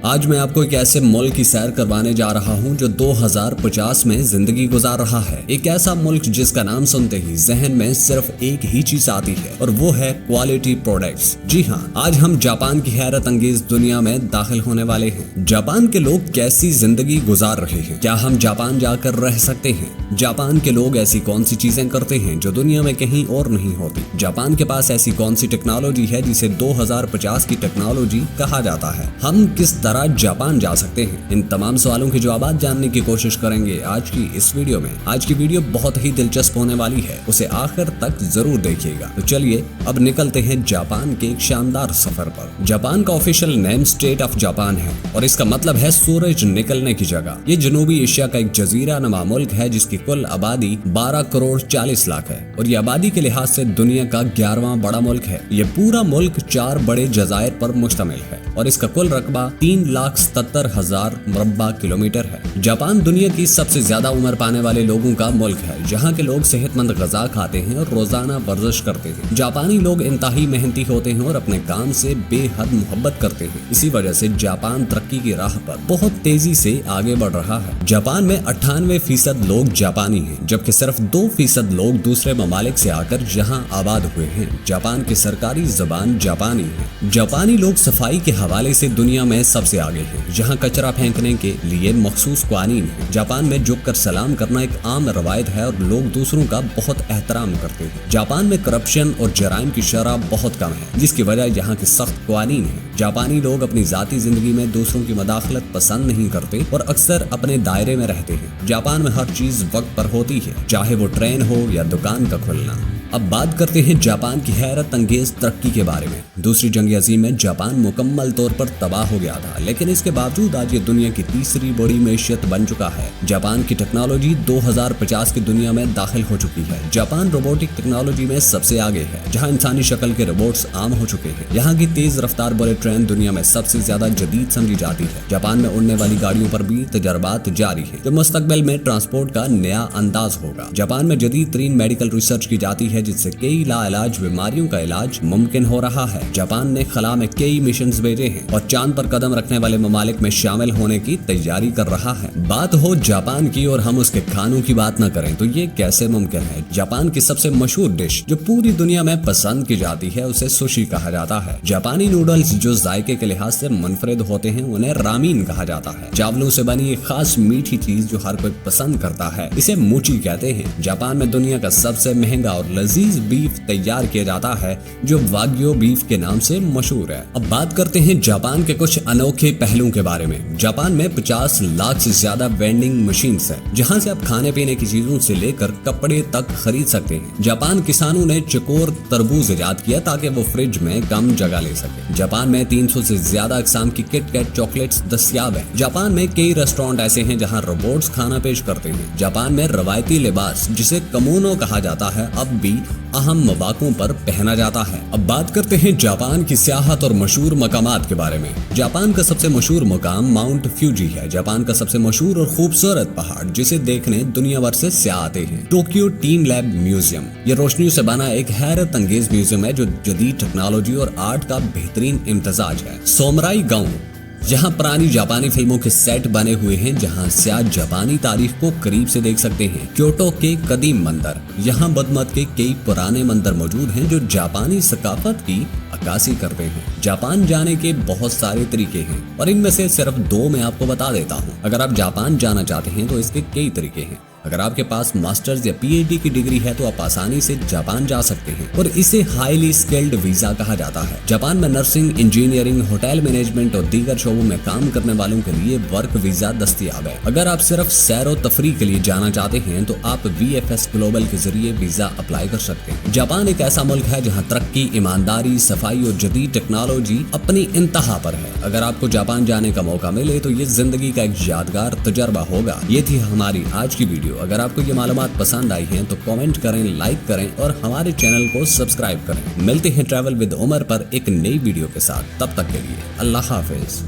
آج میں آپ کو ایک ایسے ملک کی سیر کروانے جا رہا ہوں جو 2050 میں زندگی گزار رہا ہے۔ ایک ایسا ملک جس کا نام سنتے ہی ذہن میں صرف ایک ہی چیز آتی ہے اور وہ ہے کوالٹی پروڈکٹس۔ جی ہاں، آج ہم جاپان کی حیرت انگیز دنیا میں داخل ہونے والے ہیں۔ جاپان کے لوگ کیسی زندگی گزار رہے ہیں؟ کیا ہم جاپان جا کر رہ سکتے ہیں؟ جاپان کے لوگ ایسی کون سی چیزیں کرتے ہیں جو دنیا میں کہیں اور نہیں ہوتی؟ جاپان کے پاس ایسی کون سی ٹیکنالوجی ہے جسے 2050 کی ٹیکنالوجی کہا جاتا ہے؟ ہم کس طرح جاپان جا سکتے ہیں؟ ان تمام سوالوں کے جوابات جاننے کی کوشش کریں گے آج کی اس ویڈیو میں۔ آج کی ویڈیو بہت ہی دلچسپ ہونے والی ہے، اسے آخر تک ضرور دیکھیے گا۔ تو چلیے اب نکلتے ہیں جاپان کے ایک شاندار سفر پر۔ جاپان کا official name state of Japan ہے اور اس کا مطلب ہے سورج نکلنے کی جگہ۔ یہ جنوبی ایشیا کا ایک جزیرہ نما ملک ہے جس کی کل آبادی 12 کروڑ 40 لاکھ ہے اور یہ آبادی کے لحاظ سے دنیا کا 11واں بڑا ملک ہے۔ یہ پورا ملک 4 بڑے جزائر پر مشتمل ہے اور اس کا کل رقبہ 3,77,000 مربع کلومیٹر ہے۔ جاپان دنیا کی سب سے زیادہ عمر پانے والے لوگوں کا ملک ہے، جہاں کے لوگ صحت مند غذا کھاتے ہیں اور روزانہ ورزش کرتے ہیں۔ جاپانی لوگ انتہائی محنتی ہوتے ہیں اور اپنے کام سے بے حد محبت کرتے ہیں۔ اسی وجہ سے جاپان ترقی کی راہ پر بہت تیزی سے آگے بڑھ رہا ہے۔ جاپان میں 98% لوگ جاپانی ہیں، جبکہ صرف 2% لوگ دوسرے ممالک سے آ کر یہاں آباد ہوئے ہیں۔ جاپان کی سرکاری زبان جاپانی ہے۔ جاپانی لوگ صفائی کے حوالے سے دنیا میں سب سے آگے ہیں، جہاں کچرا پھینکنے کے لیے مخصوص قوانین ہیں۔ جاپان میں جھک کر سلام کرنا ایک عام روایت ہے اور لوگ دوسروں کا بہت احترام کرتے ہیں۔ جاپان میں کرپشن اور جرائم کی شرح بہت کم ہے، جس کی وجہ یہاں کے سخت قوانین ہیں۔ جاپانی لوگ اپنی ذاتی زندگی میں دوسروں کی مداخلت پسند نہیں کرتے اور اکثر اپنے دائرے میں رہتے ہیں۔ جاپان میں ہر چیز وقت پر ہوتی ہے، چاہے وہ ٹرین ہو یا دکان کا کھلنا۔ اب بات کرتے ہیں جاپان کی حیرت انگیز ترقی کے بارے میں۔ دوسری جنگ عظیم میں جاپان مکمل طور پر تباہ ہو گیا تھا، لیکن اس کے باوجود آج یہ دنیا کی تیسری بڑی معیشت بن چکا ہے۔ جاپان کی ٹیکنالوجی 2050 کی دنیا میں داخل ہو چکی ہے۔ جاپان روبوٹک ٹیکنالوجی میں سب سے آگے ہے، جہاں انسانی شکل کے روبوٹس عام ہو چکے ہیں۔ یہاں کی تیز رفتار بلٹ ٹرین دنیا میں سب سے زیادہ جدید سمجھی جاتی ہے۔ جاپان میں اڑنے والی گاڑیوں پر بھی تجربات جاری ہیں، جو مستقبل میں ٹرانسپورٹ کا نیا انداز ہوگا۔ جاپان میں جدید ترین میڈیکل ریسرچ کی جاتی ہے، جس سے کئی لا علاج بیماریوں کا علاج ممکن ہو رہا ہے۔ جاپان نے خلا میں کئی مشنز بھیجے ہیں اور چاند پر قدم رکھنے والے ممالک میں شامل ہونے کی تیاری کر رہا ہے۔ بات ہو جاپان کی اور ہم اس کے کھانوں کی بات نہ کریں تو یہ کیسے ممکن ہے؟ جاپان کی سب سے مشہور ڈش جو پوری دنیا میں پسند کی جاتی ہے اسے سوشی کہا جاتا ہے۔ جاپانی نوڈلز جو ذائقے کے لحاظ سے منفرد ہوتے ہیں انہیں رامین کہا جاتا ہے۔ چاولوں سے بنی ایک خاص میٹھی چیز جو ہر کوئی پسند کرتا ہے اسے موچی کہتے ہیں۔ جاپان میں دنیا کا سب سے مہنگا اور لذیذ بیف تیار کیا جاتا ہے جو واگیو بیف کے نام سے مشہور ہے۔ اب بات کرتے ہیں جاپان کے کچھ انوکھے پہلوؤں کے بارے میں۔ جاپان میں 50 لاکھ سے زیادہ وینڈنگ مشینز ہیں، جہاں سے آپ کھانے پینے کی چیزوں سے لے کر کپڑے تک خرید سکتے ہیں۔ جاپان کسانوں نے چکور تربوز ایجاد کیا تاکہ وہ فریج میں کم جگہ لے سکے۔ جاپان میں 300 سے زیادہ اقسام کی کٹ کیٹ چاکلیٹس دستیاب ہیں۔ جاپان میں کئی ریسٹورانٹ ایسے ہیں جہاں روبوٹس کھانا پیش کرتے ہیں۔ جاپان میں روایتی لباس جسے کمونو کہا جاتا ہے اب بھی اہم مواقعوں پر پہنا جاتا ہے۔ اب بات کرتے ہیں جاپان کی سیاحت اور مشہور مقامات کے بارے میں۔ جاپان کا سب سے مشہور مقام ماؤنٹ فیوجی ہے۔ جاپان کا سب سے مشہور اور خوبصورت پہاڑ جسے دیکھنے دنیا بھر سے سیاح آتے ہیں۔ ٹوکیو ٹیم لیب میوزیم، یہ روشنیوں سے بنا ایک حیرت انگیز میوزیم ہے جو جدید ٹیکنالوجی اور آرٹ کا بہترین امتزاج ہے۔ سومرائی گاؤں، یہاں پرانی جاپانی فلموں کے سیٹ بنے ہوئے ہیں جہاں سیاح جاپانی تاریخ کو قریب سے دیکھ سکتے ہیں۔ کیوٹو کے قدیم مندر، یہاں بدھ مت کے کئی پرانے مندر موجود ہیں جو جاپانی ثقافت کی عکاسی کرتے ہیں۔ جاپان جانے کے بہت سارے طریقے ہیں اور ان میں سے صرف 2 میں آپ کو بتا دیتا ہوں۔ اگر آپ جاپان جانا چاہتے ہیں تو اس کے کئی طریقے ہیں۔ اگر آپ کے پاس ماسٹرز یا پی ایچ ڈی کی ڈگری ہے تو آپ آسانی سے جاپان جا سکتے ہیں اور اسے ہائیلی اسکلڈ ویزا کہا جاتا ہے۔ جاپان میں نرسنگ، انجینئرنگ، ہوٹل مینجمنٹ اور دیگر شعبوں میں کام کرنے والوں کے لیے ورک ویزا دستیاب ہے۔ اگر آپ صرف سیر و تفریح کے لیے جانا چاہتے ہیں تو آپ VFS گلوبل کے ذریعے ویزا اپلائی کر سکتے ہیں۔ جاپان ایک ایسا ملک ہے جہاں ترقی، ایمانداری، صفائی اور جدید ٹیکنالوجی اپنی انتہا پر ہے۔ اگر آپ کو جاپان جانے کا موقع ملے تو یہ زندگی کا ایک یادگار تجربہ ہوگا۔ یہ تھی ہماری آج کی ویڈیو۔ اگر آپ کو یہ معلومات پسند آئی ہیں تو کامنٹ کریں، لائک کریں اور ہمارے چینل کو سبسکرائب کریں۔ ملتے ہیں ٹریول ود عمر پر ایک نئی ویڈیو کے ساتھ، تب تک کے لیے اللہ حافظ۔